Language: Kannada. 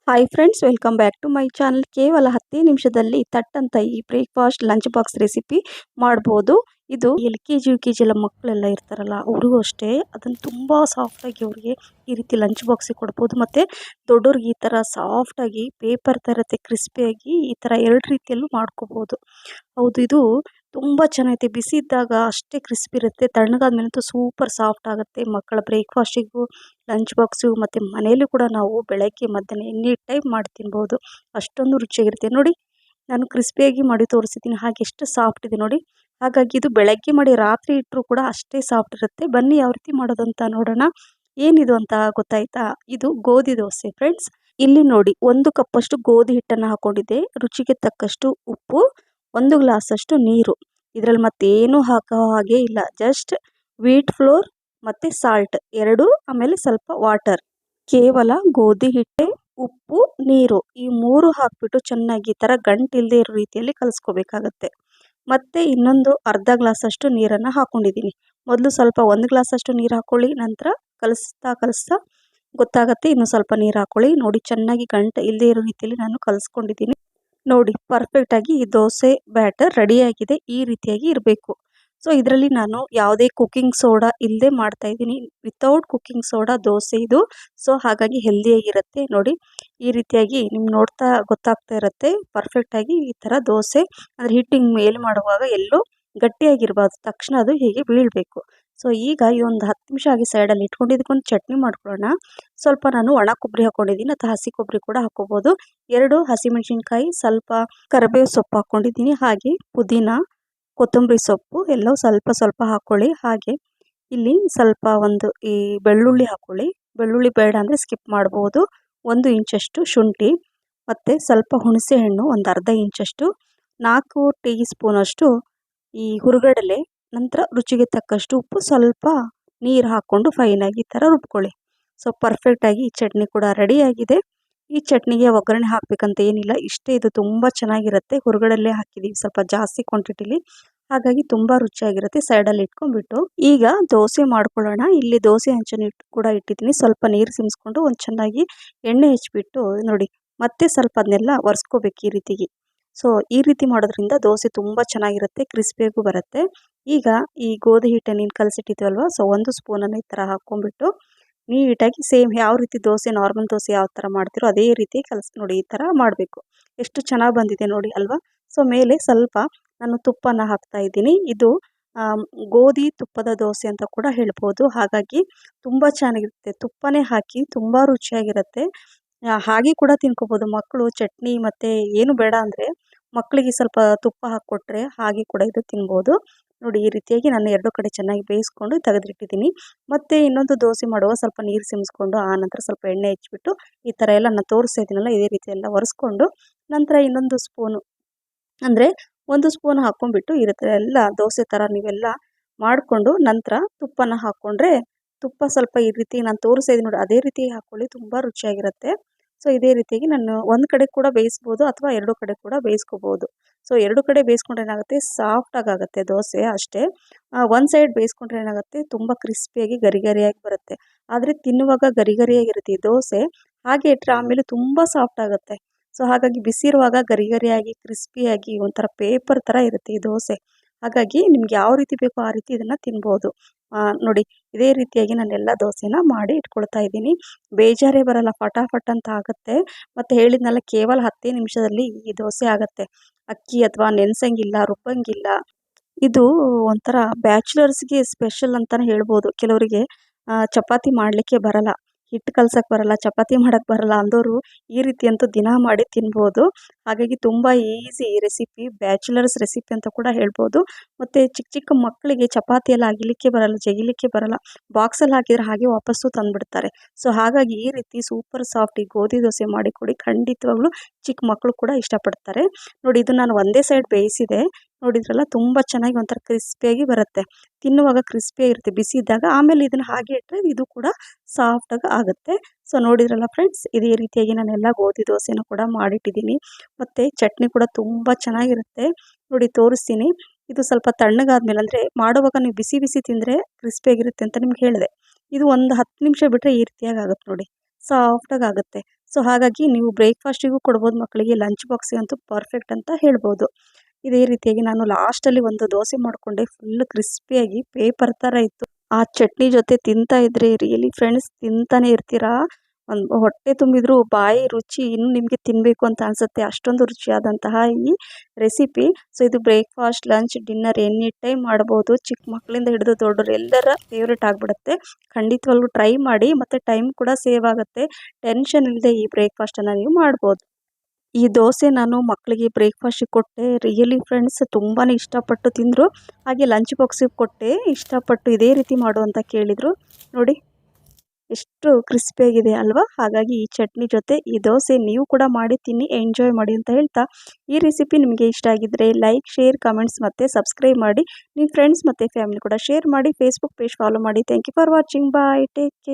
Hi friends, welcome back to my channel. ಕೇವಲ 10 ನಿಮಿಷದಲ್ಲಿ ತಟ್ಟಂತ ಈ ಬ್ರೇಕ್ಫಾಸ್ಟ್ ಲಂಚ್ ಬಾಕ್ಸ್ ರೆಸಿಪಿ ಮಾಡ್ಬೋದು. ಇದು LKG UKG ಎಲ್ಲ ಮಕ್ಕಳೆಲ್ಲ ಇರ್ತಾರಲ್ಲ, ಅವ್ರಿಗೂ ಅಷ್ಟೇ ಅದನ್ನು ತುಂಬ ಸಾಫ್ಟಾಗಿ ಅವ್ರಿಗೆ ಈ ರೀತಿ ಲಂಚ್ ಬಾಕ್ಸಿಗೆ ಕೊಡ್ಬೋದು. ಮತ್ತು ದೊಡ್ಡವ್ರಿಗೆ ಈ ಥರ ಸಾಫ್ಟಾಗಿ ಪೇಪರ್ ಥರ ಇರುತ್ತೆ, ಕ್ರಿಸ್ಪಿಯಾಗಿ ಈ ಥರ ಎರಡು ರೀತಿಯಲ್ಲೂ ಮಾಡ್ಕೋಬೋದು. ಹೌದು, ಇದು ತುಂಬ ಚೆನ್ನಾಗೈತೆ. ಬಿಸಿ ಇದ್ದಾಗ ಅಷ್ಟೇ ಕ್ರಿಸ್ಪಿ ಇರುತ್ತೆ, ತಣ್ಣಗಾದ್ಮೇಲಂತೂ ಸೂಪರ್ ಸಾಫ್ಟ್ ಆಗುತ್ತೆ. ಮಕ್ಕಳ ಬ್ರೇಕ್ಫಾಸ್ಟಿಗೂ ಲಂಚ್ ಬಾಕ್ಸಿಗೂ ಮತ್ತು ಮನೆಯಲ್ಲೂ ಕೂಡ ನಾವು ಬೆಳಗ್ಗೆ ಮಧ್ಯಾಹ್ನ ಎನಿ ಟೈಮ್ ಮಾಡಿ ತಿನ್ಬೋದು. ಅಷ್ಟೊಂದು ರುಚಿಯಾಗಿರುತ್ತೆ. ನೋಡಿ, ನಾನು ಕ್ರಿಸ್ಪಿಯಾಗಿ ಮಾಡಿ ತೋರಿಸಿದ್ದೀನಿ, ಹಾಗೆ ಎಷ್ಟು ಸಾಫ್ಟ್ ಇದೆ ನೋಡಿ. ಹಾಗಾಗಿ ಇದು ಬೆಳಗ್ಗೆ ಮಾಡಿ ರಾತ್ರಿ ಇಟ್ಟರೂ ಕೂಡ ಅಷ್ಟೇ ಸಾಫ್ಟ್ ಇರುತ್ತೆ. ಬನ್ನಿ ಯಾವ ರೀತಿ ಮಾಡೋದು ಅಂತ ನೋಡೋಣ. ಏನಿದು ಅಂತ ಗೊತ್ತಾಯ್ತಾ? ಇದು ಗೋಧಿ ದೋಸೆ ಫ್ರೆಂಡ್ಸ್. ಇಲ್ಲಿ ನೋಡಿ, 1 ಕಪ್ಪಷ್ಟು ಗೋಧಿ ಹಿಟ್ಟನ್ನು ಹಾಕೊಂಡಿದ್ದೆ, ರುಚಿಗೆ ತಕ್ಕಷ್ಟು ಉಪ್ಪು, 1 ಗ್ಲಾಸಷ್ಟು ನೀರು. ಇದರಲ್ಲಿ ಮತ್ತೇನು ಹಾಕೋ ಹಾಗೆ ಇಲ್ಲ, ಜಸ್ಟ್ ವೀಟ್ ಫ್ಲೋರ್ ಮತ್ತು ಸಾಲ್ಟ್ ಎರಡು, ಆಮೇಲೆ ಸ್ವಲ್ಪ ವಾಟರ್. ಕೇವಲ ಗೋಧಿ ಹಿಟ್ಟೆ, ಉಪ್ಪು, ನೀರು ಈ 3 ಹಾಕ್ಬಿಟ್ಟು ಚೆನ್ನಾಗಿ ಈ ಥರ ಗಂಟಿಲ್ಲದೆ ಇರೋ ರೀತಿಯಲ್ಲಿ ಕಲಿಸ್ಕೋಬೇಕಾಗತ್ತೆ. ಮತ್ತು ಇನ್ನೊಂದು ಅರ್ಧ ಗ್ಲಾಸಷ್ಟು ನೀರನ್ನು ಹಾಕ್ಕೊಂಡಿದ್ದೀನಿ. ಮೊದಲು ಸ್ವಲ್ಪ 1 ಗ್ಲಾಸಷ್ಟು ನೀರು ಹಾಕ್ಕೊಳ್ಳಿ, ನಂತರ ಕಲಿಸ್ತಾ ಗೊತ್ತಾಗತ್ತೆ ಇನ್ನೂ ಸ್ವಲ್ಪ ನೀರು ಹಾಕ್ಕೊಳ್ಳಿ. ನೋಡಿ, ಚೆನ್ನಾಗಿ ಗಂಟು ಇಲ್ಲದೆ ಇರೋ ರೀತಿಯಲ್ಲಿ ನಾನು ಕಲಿಸ್ಕೊಂಡಿದ್ದೀನಿ. ನೋಡಿ, ಪರ್ಫೆಕ್ಟಾಗಿ ಈ ದೋಸೆ ಬ್ಯಾಟರ್ ರೆಡಿಯಾಗಿದೆ. ಈ ರೀತಿಯಾಗಿ ಇರಬೇಕು. ಸೊ ಇದರಲ್ಲಿ ನಾನು ಯಾವುದೇ ಕುಕ್ಕಿಂಗ್ ಸೋಡಾ ಇಲ್ಲದೆ ಮಾಡ್ತಾಯಿದ್ದೀನಿ, ವಿತೌಟ್ ಕುಕ್ಕಿಂಗ್ ಸೋಡಾ ದೋಸೆ ಇದು. ಸೊ ಹಾಗಾಗಿ ಹೆಲ್ದಿಯಾಗಿರುತ್ತೆ. ನೋಡಿ, ಈ ರೀತಿಯಾಗಿ ನಿಮ್ಗೆ ನೋಡ್ತಾ ಗೊತ್ತಾಗ್ತಾ ಇರುತ್ತೆ ಪರ್ಫೆಕ್ಟಾಗಿ ಈ ಥರ ದೋಸೆ. ಅಂದರೆ ಹಿಟ್ಟಿಂಗ್ ಮೇಲೆ ಮಾಡುವಾಗ ಎಲ್ಲೂ ಗಟ್ಟಿಯಾಗಿರಬಾರ್ದು, ತಕ್ಷಣ ಅದು ಹೀಗೆ ಬೀಳಬೇಕು. ಸೊ ಈಗ ಈ ಒಂದು 10 ನಿಮಿಷ ಆಗಿ ಸೈಡಲ್ಲಿ ಇಟ್ಕೊಂಡು ಇದಕ್ಕೊಂದು ಚಟ್ನಿ ಮಾಡ್ಕೊಳ್ಳೋಣ. ಸ್ವಲ್ಪ ನಾನು ಒಣ ಕೊಬ್ಬರಿ ಹಾಕ್ಕೊಂಡಿದ್ದೀನಿ, ಅಥವಾ ಹಸಿ ಕೊಬ್ಬರಿ ಕೂಡ ಹಾಕ್ಕೋಬೋದು. 2 ಹಸಿಮೆಣಸಿನ್ಕಾಯಿ, ಸ್ವಲ್ಪ ಕರಿಬೇವು ಸೊಪ್ಪು ಹಾಕ್ಕೊಂಡಿದ್ದೀನಿ, ಹಾಗೆ ಪುದೀನ, ಕೊತ್ತಂಬರಿ ಸೊಪ್ಪು ಎಲ್ಲವೂ ಸ್ವಲ್ಪ ಸ್ವಲ್ಪ ಹಾಕ್ಕೊಳ್ಳಿ. ಹಾಗೆ ಇಲ್ಲಿ ಸ್ವಲ್ಪ ಈ ಬೆಳ್ಳುಳ್ಳಿ ಹಾಕ್ಕೊಳ್ಳಿ. ಬೆಳ್ಳುಳ್ಳಿ ಬೇಡ ಅಂದರೆ ಸ್ಕಿಪ್ ಮಾಡ್ಬೋದು. 1 ಇಂಚಷ್ಟು ಶುಂಠಿ, ಮತ್ತು ಸ್ವಲ್ಪ ಹುಣಸೆ ಹಣ್ಣು, ಒಂದು ಅರ್ಧ ಇಂಚಷ್ಟು, 4 ಟೀ ಸ್ಪೂನಷ್ಟು ಈ ಹುರುಗಡಲೆ, ನಂತರ ರುಚಿಗೆ ತಕ್ಕಷ್ಟು ಉಪ್ಪು, ಸ್ವಲ್ಪ ನೀರು ಹಾಕ್ಕೊಂಡು ಫೈನಾಗಿ ಈ ಥರ ರುಬ್ಕೊಳ್ಳಿ. ಸೊ ಪರ್ಫೆಕ್ಟಾಗಿ ಈ ಚಟ್ನಿ ಕೂಡ ರೆಡಿಯಾಗಿದೆ. ಈ ಚಟ್ನಿಗೆ ಒಗ್ಗರಣೆ ಹಾಕಬೇಕಂತ ಏನಿಲ್ಲ, ಇಷ್ಟೇ. ಇದು ತುಂಬ ಚೆನ್ನಾಗಿರುತ್ತೆ. ಹುರುಗಡಲೆ ಹಾಕಿದ್ದೀವಿ ಸ್ವಲ್ಪ ಜಾಸ್ತಿ ಕ್ವಾಂಟಿಟಿಲಿ, ಹಾಗಾಗಿ ತುಂಬ ರುಚಿಯಾಗಿರುತ್ತೆ. ಸೈಡಲ್ಲಿ ಇಟ್ಕೊಂಡ್ಬಿಟ್ಟು ಈಗ ದೋಸೆ ಮಾಡ್ಕೊಳ್ಳೋಣ. ಇಲ್ಲಿ ದೋಸೆ ಹಂಚನ್ನು ಕೂಡ ಇಟ್ಟಿದ್ದೀನಿ. ಸ್ವಲ್ಪ ನೀರು ಸಿಮ್ಸ್ಕೊಂಡು ಒಂದು ಚೆನ್ನಾಗಿ ಎಣ್ಣೆ ಹಚ್ಬಿಟ್ಟು ನೋಡಿ, ಮತ್ತೆ ಸ್ವಲ್ಪ ಅದನ್ನೆಲ್ಲ ಒರೆಸ್ಕೋಬೇಕು ಈ ರೀತಿಗೆ. ಸೊ ಈ ರೀತಿ ಮಾಡೋದ್ರಿಂದ ದೋಸೆ ತುಂಬ ಚೆನ್ನಾಗಿರುತ್ತೆ, ಕ್ರಿಸ್ಪಿಯಾಗೂ ಬರುತ್ತೆ. ಈಗ ಈ ಗೋಧಿ ಹಿಟ್ಟನ್ನು ಕಲಸಿಟ್ಟಿದ್ದೀವಲ್ವ, ಸೊ 1 ಸ್ಪೂನನ್ನು ಈ ಥರ ಹಾಕ್ಕೊಂಡ್ಬಿಟ್ಟು ನೀಟಾಗಿ ಸೇಮ್ ಯಾವ ರೀತಿ ದೋಸೆ, ನಾರ್ಮಲ್ ದೋಸೆ ಯಾವ ಥರ ಮಾಡ್ತೀರೋ ಅದೇ ರೀತಿ ನೋಡಿ, ಈ ಥರ ಮಾಡಬೇಕು. ಎಷ್ಟು ಚೆನ್ನಾಗಿ ಬಂದಿದೆ ನೋಡಿ ಅಲ್ವಾ. ಸೊ ಮೇಲೆ ಸ್ವಲ್ಪ ನಾನು ತುಪ್ಪನ ಹಾಕ್ತಾ ಇದ್ದೀನಿ. ಇದು ಗೋಧಿ ತುಪ್ಪದ ದೋಸೆ ಅಂತ ಕೂಡ ಹೇಳ್ಬೋದು. ಹಾಗಾಗಿ ತುಂಬ ಚೆನ್ನಾಗಿರುತ್ತೆ. ತುಪ್ಪನೇ ಹಾಕಿ ತುಂಬ ರುಚಿಯಾಗಿರುತ್ತೆ. ಹಾಗೆ ಕೂಡ ತಿನ್ಕೋಬೋದು ಮಕ್ಕಳು. ಚಟ್ನಿ ಮತ್ತು ಏನು ಬೇಡ ಅಂದರೆ ಮಕ್ಕಳಿಗೆ ಸ್ವಲ್ಪ ತುಪ್ಪ ಹಾಕ್ಕೊಟ್ರೆ ಹಾಗೆ ಕೂಡ ಇದು ತಿನ್ಬೋದು. ನೋಡಿ, ಈ ರೀತಿಯಾಗಿ ನಾನು 2 ಕಡೆ ಚೆನ್ನಾಗಿ ಬೇಯಿಸ್ಕೊಂಡು ತೆಗೆದಿಟ್ಟಿದ್ದೀನಿ. ಮತ್ತು ಇನ್ನೊಂದು ದೋಸೆ ಮಾಡುವಾಗ ಸ್ವಲ್ಪ ನೀರು ಸಿಮ್ಸ್ಕೊಂಡು, ಆನಂತರ ಸ್ವಲ್ಪ ಎಣ್ಣೆ ಹಚ್ಬಿಟ್ಟು ಈ ಥರ ಎಲ್ಲ ನಾನು ತೋರಿಸ್ತಾ ಇದ್ದೀನಲ್ಲ, ಇದೇ ರೀತಿ ಎಲ್ಲ ಒರೆಸ್ಕೊಂಡು, ನಂತರ ಇನ್ನೊಂದು ಸ್ಪೂನು ಅಂದರೆ 1 ಸ್ಪೂನ್ ಹಾಕ್ಕೊಂಡ್ಬಿಟ್ಟು ಈ ರೀತಿ ಎಲ್ಲ ದೋಸೆ ಥರ ನೀವೆಲ್ಲ ಮಾಡಿಕೊಂಡು, ನಂತರ ತುಪ್ಪನ ಹಾಕ್ಕೊಂಡ್ರೆ, ತುಪ್ಪ ಸ್ವಲ್ಪ ಈ ರೀತಿ ನಾನು ತೋರಿಸ್ತಾ ಇದ್ದೀನಿ ನೋಡಿ, ಅದೇ ರೀತಿ ಹಾಕ್ಕೊಳ್ಳಿ, ತುಂಬ ರುಚಿಯಾಗಿರುತ್ತೆ. ಸೊ ಇದೇ ರೀತಿಯಾಗಿ ನಾನು ಒಂದು ಕಡೆ ಕೂಡ ಬೇಯಿಸ್ಬೋದು, ಅಥವಾ 2 ಕಡೆ ಕೂಡ ಬೇಯಿಸ್ಕೋಬೋದು. ಸೊ 2 ಕಡೆ ಬೇಯಿಸ್ಕೊಂಡ್ರೆ ಏನಾಗುತ್ತೆ, ಸಾಫ್ಟಾಗಿ ಆಗುತ್ತೆ ದೋಸೆ ಅಷ್ಟೇ. ಒಂದು ಸೈಡ್ ಬೇಯಿಸ್ಕೊಂಡ್ರೆ ಏನಾಗುತ್ತೆ, ತುಂಬ ಕ್ರಿಸ್ಪಿಯಾಗಿ ಗರಿಗರಿಯಾಗಿ ಬರುತ್ತೆ. ಆದರೆ ತಿನ್ನುವಾಗ ಗರಿಗರಿಯಾಗಿರುತ್ತೆ ಈ ದೋಸೆ. ಹಾಗೆ ಇಟ್ಟರೆ ಆಮೇಲೆ ತುಂಬ ಸಾಫ್ಟ್ ಆಗುತ್ತೆ. ಸೊ ಹಾಗಾಗಿ ಬಿಸಿ ಇರುವಾಗ ಗರಿಗರಿಯಾಗಿ ಕ್ರಿಸ್ಪಿಯಾಗಿ ಒಂಥರ ಪೇಪರ್ ಥರ ಇರುತ್ತೆ ಈ ದೋಸೆ. ಹಾಗಾಗಿ ನಿಮ್ಗೆ ಯಾವ ರೀತಿ ಬೇಕೋ ಆ ರೀತಿ ಇದನ್ನು ತಿನ್ಬೋದು. ನೋಡಿ, ಇದೇ ರೀತಿಯಾಗಿ ನಾನೆಲ್ಲ ದೋಸೆನ ಮಾಡಿ ಇಟ್ಕೊಳ್ತಾ ಇದ್ದೀನಿ. ಬೇಜಾರೇ ಬರಲ್ಲ, ಫಟಾಫಟ್ ಅಂತ ಆಗುತ್ತೆ. ಮತ್ತು ಹೇಳಿದ್ನಲ್ಲ, ಕೇವಲ 10 ನಿಮಿಷದಲ್ಲಿ ಈ ದೋಸೆ ಆಗುತ್ತೆ. ಅಕ್ಕಿ ಅಥವಾ ನೆನೆಸಂಗಿಲ್ಲ, ರುಬ್ಬಂಗಿಲ್ಲ. ಇದು ಒಂಥರ ಬ್ಯಾಚುಲರ್ಸ್ಗೆ ಸ್ಪೆಷಲ್ ಅಂತಲೇ ಹೇಳ್ಬೋದು. ಕೆಲವರಿಗೆ ಚಪಾತಿ ಮಾಡಲಿಕ್ಕೆ ಬರಲ್ಲ, ಹಿಟ್ಟು ಕಲ್ಸಕ್ಕೆ ಬರಲ್ಲ, ಚಪಾತಿ ಮಾಡೋಕ್ಕೆ ಬರಲ್ಲ ಅಂದವರು ಈ ರೀತಿ ಅಂತೂ ದಿನ ಮಾಡಿ ತಿನ್ಬೋದು. ಹಾಗಾಗಿ ತುಂಬ ಈಸಿ ರೆಸಿಪಿ, ಬ್ಯಾಚುಲರ್ಸ್ ರೆಸಿಪಿ ಅಂತ ಕೂಡ ಹೇಳ್ಬೋದು. ಮತ್ತು ಚಿಕ್ಕ ಚಿಕ್ಕ ಮಕ್ಕಳಿಗೆ ಚಪಾತಿ ಎಲ್ಲ ಅಗಿಲಿಕ್ಕೆ ಬರಲ್ಲ, ಜಗಿಲಿಕ್ಕೆ ಬರಲ್ಲ, ಬಾಕ್ಸಲ್ಲಿ ಹಾಕಿದರೆ ಹಾಗೆ ವಾಪಸ್ಸು ತಂದುಬಿಡ್ತಾರೆ. ಸೊ ಹಾಗಾಗಿ ಈ ರೀತಿ ಸೂಪರ್ ಸಾಫ್ಟ್ ಈ ಗೋಧಿ ದೋಸೆ ಮಾಡಿಕೊಡಿ, ಖಂಡಿತವಾಗ್ಲೂ ಚಿಕ್ಕ ಮಕ್ಕಳು ಕೂಡ ಇಷ್ಟಪಡ್ತಾರೆ. ನೋಡಿ, ಇದು ನಾನು ಒಂದೇ ಸೈಡ್ ಬೇಯಿಸಿದೆ, ನೋಡಿದ್ರಲ್ಲ, ತುಂಬ ಚೆನ್ನಾಗಿ ಒಂಥರ ಕ್ರಿಸ್ಪಿಯಾಗಿ ಬರುತ್ತೆ. ತಿನ್ನುವಾಗ ಕ್ರಿಸ್ಪಿಯಾಗಿರುತ್ತೆ ಬಿಸಿ ಇದ್ದಾಗ. ಆಮೇಲೆ ಇದನ್ನು ಹಾಗೆ ಇಟ್ಟರೆ ಇದು ಕೂಡ ಸಾಫ್ಟಾಗಿ ಆಗುತ್ತೆ. ಸೊ ನೋಡಿದ್ರಲ್ಲ ಫ್ರೆಂಡ್ಸ್, ಇದೇ ರೀತಿಯಾಗಿ ನಾನೆಲ್ಲ ಗೋಧಿ ದೋಸೆನ ಕೂಡ ಮಾಡಿಟ್ಟಿದ್ದೀನಿ. ಮತ್ತು ಚಟ್ನಿ ಕೂಡ ತುಂಬ ಚೆನ್ನಾಗಿರುತ್ತೆ. ನೋಡಿ, ತೋರಿಸ್ತೀನಿ. ಇದು ಸ್ವಲ್ಪ ತಣ್ಣಗಾದ್ಮೇಲೆ, ಅಂದರೆ ಮಾಡುವಾಗ ನೀವು ಬಿಸಿ ಬಿಸಿ ತಿಂದರೆ ಕ್ರಿಸ್ಪಿಯಾಗಿರುತ್ತೆ ಅಂತ ನಿಮ್ಗೆ ಹೇಳಿದೆ. ಇದು ಒಂದು 10 ನಿಮಿಷ ಬಿಟ್ಟರೆ ಈ ರೀತಿಯಾಗಿ ಆಗುತ್ತೆ ನೋಡಿ, ಸಾಫ್ಟಾಗಿ ಆಗುತ್ತೆ. ಸೊ ಹಾಗಾಗಿ ನೀವು ಬ್ರೇಕ್ಫಾಸ್ಟಿಗೂ ಕೊಡ್ಬೋದು ಮಕ್ಕಳಿಗೆ, ಲಂಚ್ ಬಾಕ್ಸಿಗೆ ಅಂತೂ ಪರ್ಫೆಕ್ಟ್ ಅಂತ ಹೇಳ್ಬೋದು. ಇದೇ ರೀತಿಯಾಗಿ ನಾನು ಲಾಸ್ಟಲ್ಲಿ ಒಂದು ದೋಸೆ ಮಾಡಿಕೊಂಡೆ, ಫುಲ್ ಕ್ರಿಸ್ಪಿಯಾಗಿ ಪೇಪರ್ ಥರ ಇತ್ತು. ಆ ಚಟ್ನಿ ಜೊತೆ ತಿಂತಾ ಇದ್ರೆ ರಿಯಲಿ ಫ್ರೆಂಡ್ಸ್ ತಿಂತಾನೆ ಇರ್ತೀರಾ. ಒಂದು ಹೊಟ್ಟೆ ತುಂಬಿದ್ರು ಬಾಯಿ ರುಚಿ ಇನ್ನು ನಿಮಗೆ ತಿನ್ನಬೇಕು ಅಂತ ಅನಿಸುತ್ತೆ, ಅಷ್ಟೊಂದು ರುಚಿಯಾದಂತಹ ಈ ರೆಸಿಪಿ. ಸೊ ಇದು breakfast, lunch, dinner any time ಮಾಡ್ಬೋದು. ಚಿಕ್ಕ ಮಕ್ಕಳಿಂದ ಹಿಡಿದು ದೊಡ್ಡವರು ಎಲ್ಲರ ಫೇವ್ರೇಟ್ ಆಗಿಬಿಡುತ್ತೆ. ಖಂಡಿತವಾಗ್ಲೂ ಟ್ರೈ ಮಾಡಿ, ಮತ್ತು ಟೈಮ್ ಕೂಡ ಸೇವ್ ಆಗುತ್ತೆ. ಟೆನ್ಷನ್ ಇಲ್ಲದೆ ಈ ಬ್ರೇಕ್ಫಾಸ್ಟನ್ನು ನೀವು ಮಾಡ್ಬೋದು. ಈ ದೋಸೆ ನಾನು ಮಕ್ಕಳಿಗೆ ಬ್ರೇಕ್ಫಾಸ್ಟಿಗೆ ಕೊಟ್ಟೆ, ರಿಯಲಿ ಫ್ರೆಂಡ್ಸ್ ತುಂಬಾ ಇಷ್ಟಪಟ್ಟು ತಿಂದರು. ಹಾಗೆ ಲಂಚ್ ಬಾಕ್ಸಿಗೆ ಕೊಟ್ಟೆ, ಇಷ್ಟಪಟ್ಟು ಇದೇ ರೀತಿ ಮಾಡು ಅಂತ ಕೇಳಿದರು. ನೋಡಿ ಎಷ್ಟು ಕ್ರಿಸ್ಪಿಯಾಗಿದೆ ಅಲ್ವಾ. ಹಾಗಾಗಿ ಈ ಚಟ್ನಿ ಜೊತೆ ಈ ದೋಸೆ ನೀವು ಕೂಡ ಮಾಡಿ ತಿನ್ನಿ, ಎಂಜಾಯ್ ಮಾಡಿ ಅಂತ ಹೇಳ್ತಾ, ಈ ರೆಸಿಪಿ ನಿಮಗೆ ಇಷ್ಟ ಆಗಿದ್ದರೆ ಲೈಕ್, ಶೇರ್, ಕಮೆಂಟ್ಸ್ ಮತ್ತು ಸಬ್ಸ್ಕ್ರೈಬ್ ಮಾಡಿ. ನಿಮ್ಮ ಫ್ರೆಂಡ್ಸ್ ಮತ್ತು ಫ್ಯಾಮಿಲಿ ಕೂಡ ಶೇರ್ ಮಾಡಿ. ಫೇಸ್ಬುಕ್ ಪೇಜ್ ಫಾಲೋ ಮಾಡಿ. Thank you for watching. Bye, take care.